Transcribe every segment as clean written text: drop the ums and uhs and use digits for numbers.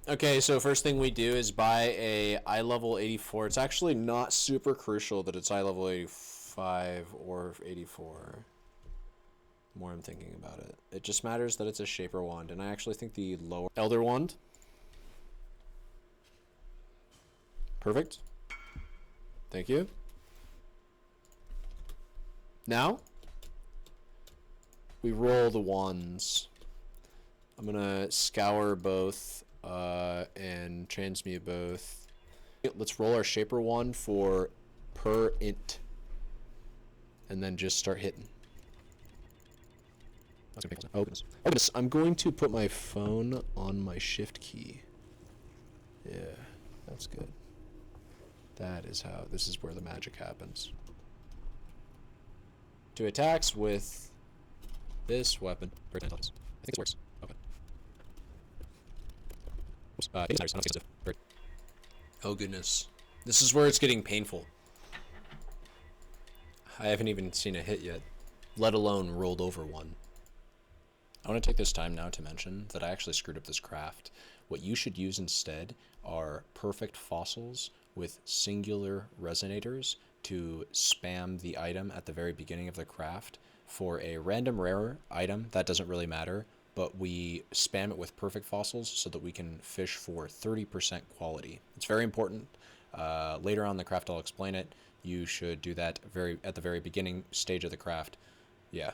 Okay, so first thing we do is buy a eye-level 84. It's actually not super crucial that it's eye-level 85 or 84. The more I'm thinking about it. It just matters that it's a Shaper wand, and I actually think the lower Elder wand. Perfect. Thank you. Now, we roll the wands. I'm gonna scour both and transmute both. Let's roll our Shaper wand for per int, and then just start hitting. Oh goodness. Oh goodness. I'm going to put my phone on my shift key. Yeah, that's good. That is how, this is where the magic happens. To attacks with this weapon. I think this works. Okay. Oops. Oh goodness. This is where it's getting painful. I haven't even seen a hit yet, let alone rolled over one. I want to take this time now to mention that I actually screwed up this craft. What you should use instead are perfect fossils with singular resonators to spam the item at the very beginning of the craft. For a random rare item, that doesn't really matter, but we spam it with perfect fossils so that we can fish for 30% quality. It's very important. Later on in the craft I'll explain it. You should do that at the very beginning stage of the craft. Yeah.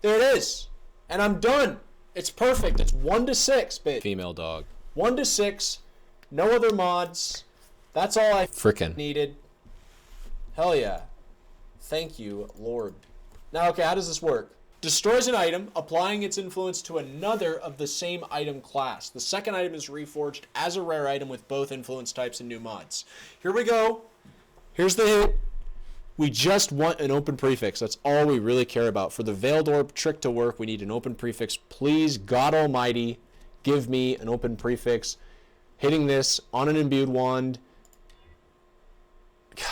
There it is, and I'm done. It's perfect. It's 1 to 6, babe. Female dog. 1 to 6. No other mods. That's all I frickin' needed. Hell yeah. Thank you, Lord. Now, okay, how does this work? Destroys an item, applying its influence to another of the same item class. The second item is reforged as a rare item with both influence types and new mods. Here we go. Here's the hit. We just want an open prefix. That's all we really care about. For the Veiled Orb trick to work, we need an open prefix. Please, God Almighty, give me an open prefix. Hitting this on an imbued wand.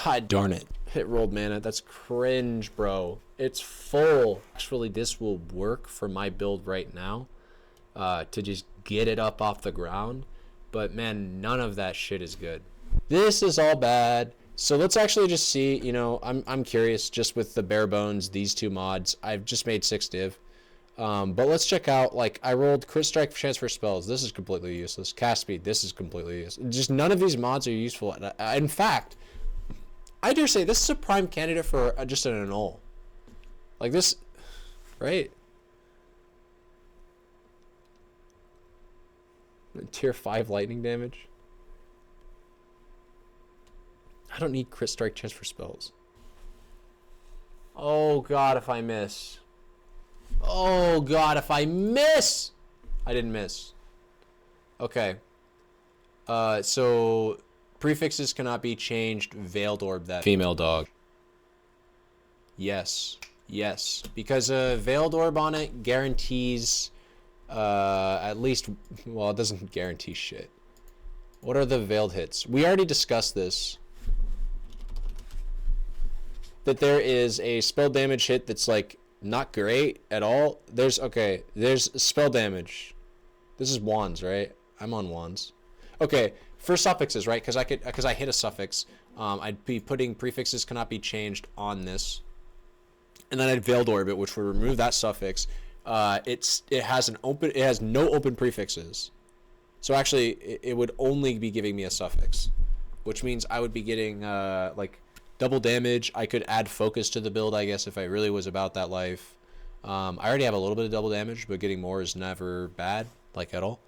God darn it. Hit rolled mana. That's cringe, bro. It's full. Actually, this will work for my build right now to just get it up off the ground. But, man, none of that shit is good. This is all bad. So let's actually just see, you know, I'm curious just with the bare bones, these two mods. I've just made 6 div. But let's check out, like, I rolled Crit Strike Transfer Spells. This is completely useless. Cast Speed, this is completely useless. Just none of these mods are useful. In fact, I dare say this is a prime candidate for just an annul. Like this, right? Tier 5 lightning damage. I don't need Crit Strike Transfer Spells. Oh god, if I miss. Oh god, if I miss! I didn't miss. Okay. So prefixes cannot be changed. Veiled Orb that female dog. Yes. Yes. Because a Veiled Orb on it guarantees at least, well, it doesn't guarantee shit. What are the veiled hits? We already discussed this. That there is a spell damage hit that's like not great at all. There's spell damage. This is wands, right? I'm on wands. Okay, for suffixes, right? Because I hit a suffix. I'd be putting prefixes cannot be changed on this, and then I'd veiled orb it, which would remove that suffix. It has no open prefixes, so actually it would only be giving me a suffix, which means I would be getting like double damage. I could add focus to the build, I guess, if I really was about that life. I already have a little bit of double damage, but getting more is never bad, like at all.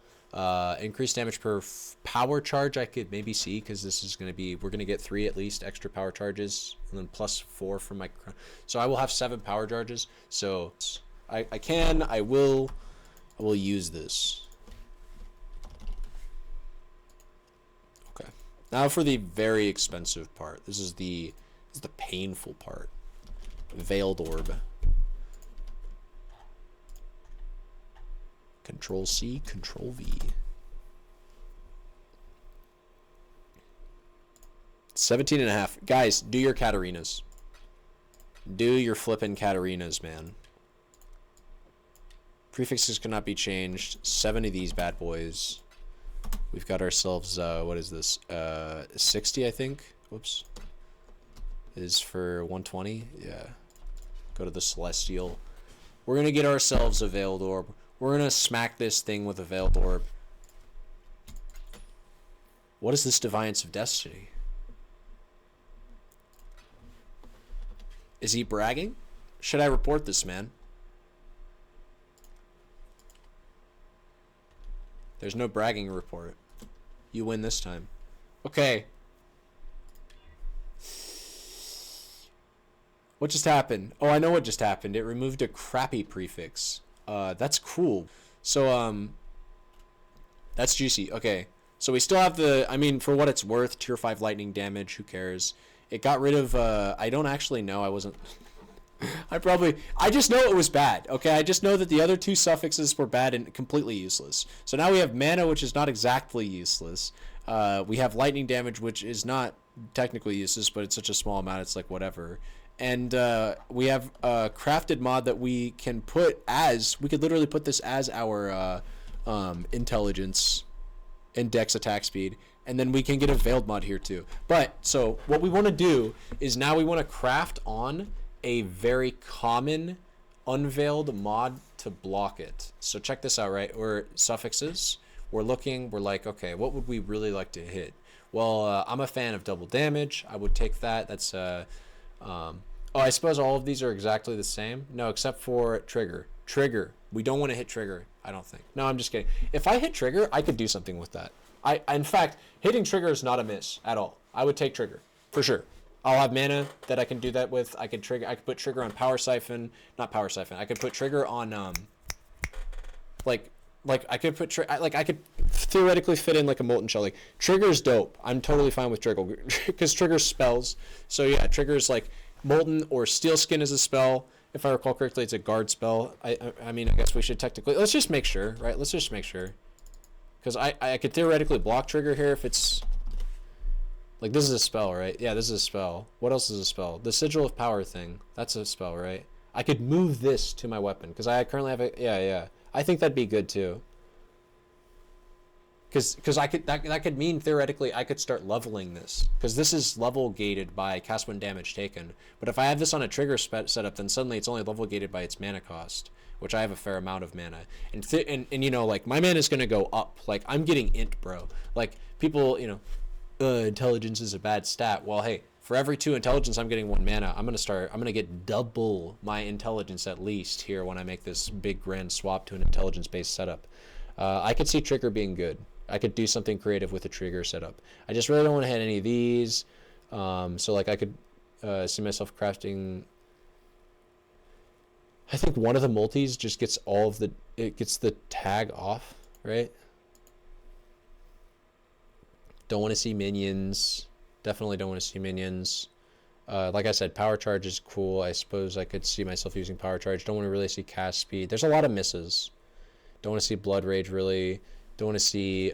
Increased damage per power charge I could maybe see, because this is going to be, we're going to get 3 at least extra power charges, and then plus 4 from my, so I will have 7 power charges. So I will use this. Okay, now for the very expensive part. This is the painful part. Veiled Orb. Control C, Control V. 17.5. Guys, do your Katarinas. Do your flippin' Katarinas, man. Prefixes cannot be changed. 7 of these bad boys. We've got ourselves, what is this? 60, I think. Whoops. Is for 120. Yeah. Go to the Celestial. We're going to get ourselves a Veiled Orb. We're going to smack this thing with a Veiled Orb. What is this Defiance of Destiny? Is he bragging? Should I report this man? There's no bragging report. You win this time. Okay. What just happened? Oh, I know what just happened. It removed a crappy prefix. That's cool. So, that's juicy. Okay. So we still have the, I mean, for what it's worth, tier 5 lightning damage. Who cares? It got rid of, I don't actually know. I wasn't... I just know it was bad, okay? I just know that the other 2 suffixes were bad and completely useless. So now we have mana, which is not exactly useless. We have lightning damage, which is not technically useless, but it's such a small amount, it's like whatever. And we have a crafted mod that we can put as, we could literally put this as our intelligence and dex attack speed. And then we can get a veiled mod here too. But, so, what we want to do is now we want to craft on a very common unveiled mod to block it. So check this out, right? We're suffixes. We're looking, we're like, okay, what would we really like to hit? Well, I'm a fan of double damage. I would take that. That's, oh, I suppose all of these are exactly the same. No, except for trigger. Trigger. We don't want to hit trigger, I don't think. No, I'm just kidding. If I hit trigger, I could do something with that. In fact, hitting trigger is not a miss at all. I would take trigger, for sure. I'll have mana that I can do that with. I could put trigger on power siphon, not power siphon. I could put trigger on I could theoretically fit in like a molten shell. Like trigger's dope. I'm totally fine with trigger because trigger spells. So yeah, trigger's like molten or steel skin is a spell. If I recall correctly, it's a guard spell. I mean, I guess we should technically let's just make sure, right? Let's just make sure, because I could theoretically block trigger here if it's. Like, this is a spell, right? Yeah, this is a spell. What else is a spell? The Sigil of Power thing. That's a spell, right? I could move this to my weapon. Because I currently have a... Yeah. I think that'd be good, too. Because I could... That could mean, theoretically, I could start leveling this. Because this is level gated by cast when damage taken. But if I have this on a trigger setup, then suddenly it's only level gated by its mana cost. Which I have a fair amount of mana. And you know, like, my mana is going to go up. Like, I'm getting int, bro. Like, people, you know... intelligence is a bad stat. Well, hey, for every 2 intelligence I'm getting 1 mana. I'm gonna get double my intelligence at least here when I make this big grand swap to an intelligence based setup. I could see trigger being good. I could do something creative with a trigger setup. I just really don't want to hit any of these. So like I could see myself crafting. I think one of the multis just gets it gets the tag off, right? Don't want to see minions. Definitely don't want to see minions. Like I said, power charge is cool. I suppose I could see myself using power charge. Don't want to really see cast speed. There's a lot of misses. Don't want to see blood rage really. Don't want to see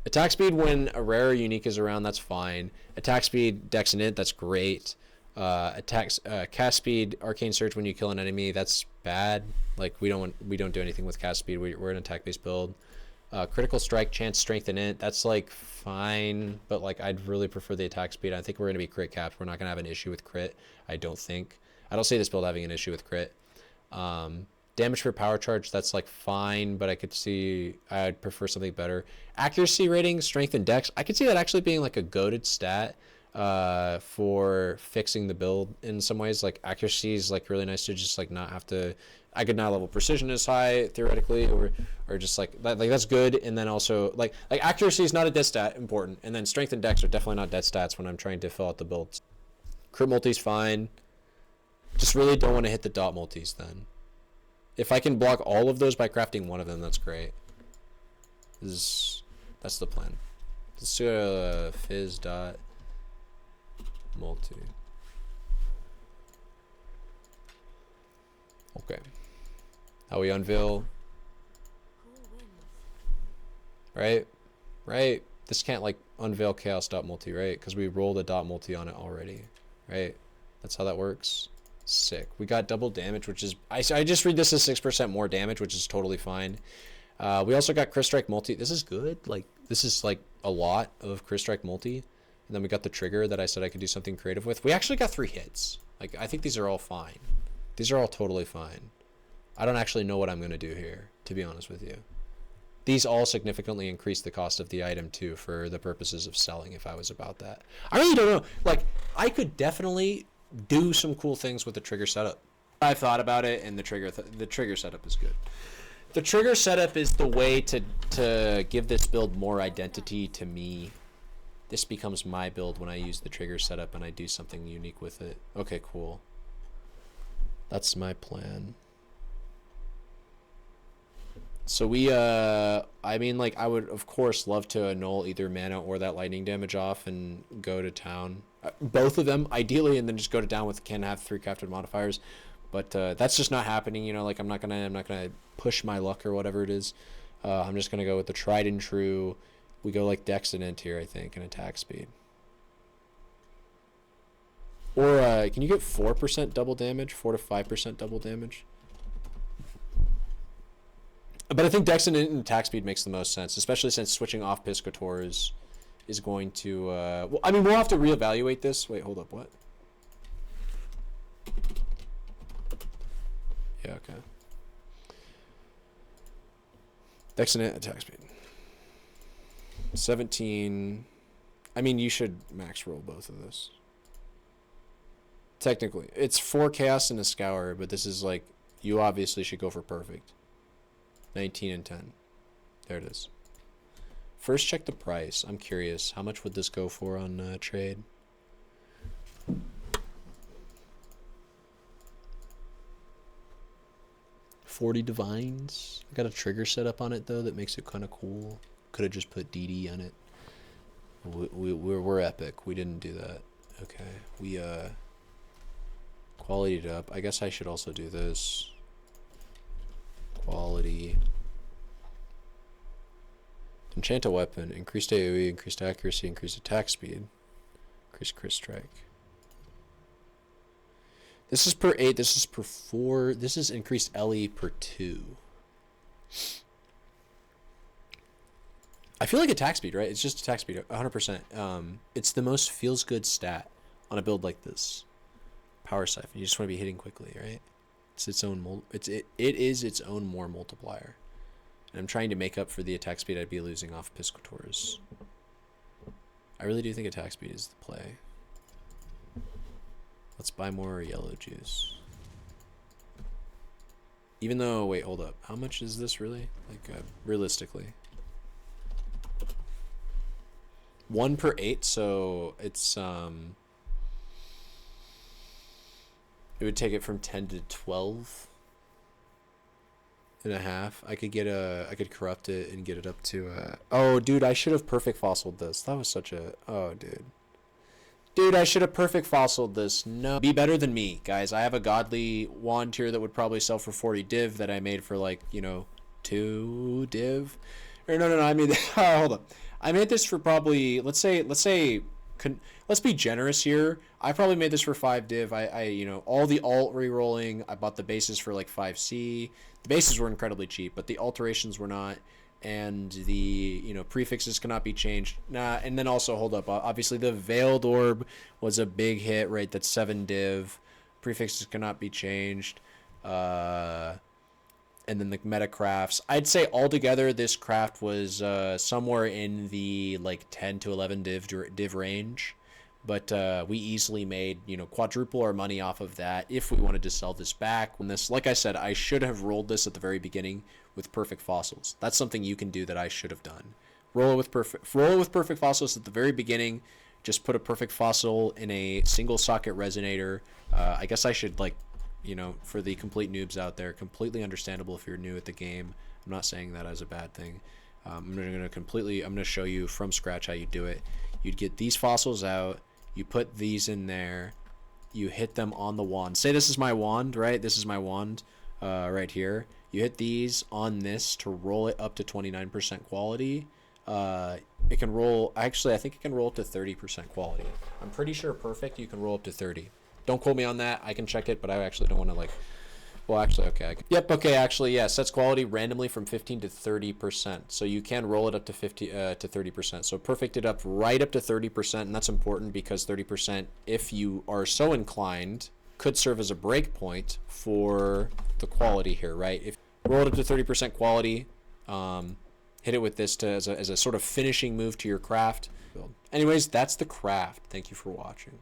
attack speed when a rare or unique is around. That's fine. Attack speed, dex and int. That's great. Cast speed, arcane surge when you kill an enemy. That's bad. Like we don't do anything with cast speed. We're an attack based build. Critical strike, chance, strength, and int. That's like fine, but like I'd really prefer the attack speed. I think we're gonna be crit capped. We're not gonna have an issue with crit. I don't think. I don't see this build having an issue with crit. Damage for power charge. That's like fine, but I could see I'd prefer something better. Accuracy rating, strength, and dex. I could see that actually being like a goated stat for fixing the build in some ways. Like accuracy is like really nice to just like not have to. I could not level precision as high theoretically, or just like that. Like that's good. And then also like accuracy is not a dead stat, important. And then strength and dex are definitely not dead stats when I'm trying to fill out the builds. Crit multi's fine. Just really don't want to hit the dot multis then. If I can block all of those by crafting one of them, that's great. That's the plan. Let's do a fizz dot multi. Okay. How we unveil. Right? This can't like unveil chaos dot multi, right? Because we rolled a dot multi on it already. Right? That's how that works. Sick. We got double damage, which is... I just read this as 6% more damage, which is totally fine. We also got Crit Strike multi. This is good. Like, this is like a lot of Crit Strike multi. And then we got the trigger that I said I could do something creative with. We actually got 3 hits. Like, I think these are all fine. These are all totally fine. I don't actually know what I'm going to do here, to be honest with you. These all significantly increase the cost of the item, too, for the purposes of selling, if I was about that. I really don't know. Like, I could definitely do some cool things with the trigger setup. I've thought about it, and the trigger setup is good. The trigger setup is the way to give this build more identity to me. This becomes my build when I use the trigger setup and I do something unique with it. Okay, cool. That's my plan. So we, I mean, like, I would, of course, love to annul either mana or that lightning damage off and go to town. Both of them, ideally, and then just go to down with can have 3 crafted modifiers. But that's just not happening, you know, like, I'm not gonna push my luck or whatever it is. I'm just gonna go with the tried and true. We go like Dex and Int here, I think, and attack speed. Or can you get 4% double damage? 4 to 5% double damage? But I think Dex and Int and attack speed makes the most sense, especially since switching off Piscator is going to... well, I mean, we'll have to reevaluate this. Wait, hold up, what? Yeah, okay. Dex and Int, attack speed. 17. I mean, you should max roll both of this. Technically. It's 4 chaos and a scour, but this is like, you obviously should go for perfect. 19 and 10. There it is. First, check the price. I'm curious. How much would this go for on trade? $40 divines. I got a trigger set up on it though that makes it kind of cool. Could have just put DD on it. We're epic. We didn't do that. Okay. We qualityed it up. I guess I should also do this. Quality. Enchant a weapon. Increased AoE, increased accuracy, increased attack speed. Increased crit strike. This is per 8. This is per 4. This is increased LE per 2. I feel like attack speed, right? It's just attack speed, 100%. It's the most feels good stat on a build like this. Power Siphon. You just want to be hitting quickly, right? It's its own it is its own more multiplier. And I'm trying to make up for the attack speed I'd be losing off Piscators. I really do think attack speed is the play. Let's buy more yellow juice. Even though, wait, hold up. How much is this really? Like, realistically. 1 per 8, so it's, it would take it from 10 to 12 and a half. I could corrupt it and get it up to, oh, dude, I should have perfect fossiled this. That was such a, oh, dude. Dude, I should have perfect fossiled this. No. Be better than me, guys. I have a godly wand here that would probably sell for 40 div that I made for, like, you know, 2 div. Or no, I mean, hold up. I made this for probably, let's be generous here. I probably made this for 5 div. I you know, all the alt re-rolling. I bought the bases for like 5C. The bases were incredibly cheap, but the alterations were not. And the, you know, prefixes cannot be changed. Nah, and then also, hold up. Obviously, the Veiled Orb was a big hit, right? That's 7 div. Prefixes cannot be changed. And then the meta crafts. I'd say altogether this craft was somewhere in the like 10 to 11 div range. But we easily made, you know, quadruple our money off of that if we wanted to sell this back. When this, like I said, I should have rolled this at the very beginning with perfect fossils. That's something you can do that I should have done. Roll it with perfect fossils at the very beginning. Just put a perfect fossil in a single socket resonator. I guess I should, like, you know, for the complete noobs out there, completely understandable if you're new at the game. I'm not saying that as a bad thing. I'm gonna show you from scratch how you do it. You'd get these fossils out. You put these in there. You hit them on the wand. Say this is my wand, right? This is my wand right here. You hit these on this to roll it up to 29% quality. It can roll, actually, I think it can roll up to 30% quality. I'm pretty sure perfect, you can roll up to 30. Don't quote me on that. I can check it, but I actually don't want to like, well, actually, okay. Yep, okay, actually, yeah, sets quality randomly from 15 to 30%. So you can roll it up to 30%. So perfect it up right up to 30%, and that's important because 30%, if you are so inclined, could serve as a breakpoint for the quality here, right? If you roll it up to 30% quality, hit it with this as a sort of finishing move to your craft. Anyways, that's the craft. Thank you for watching.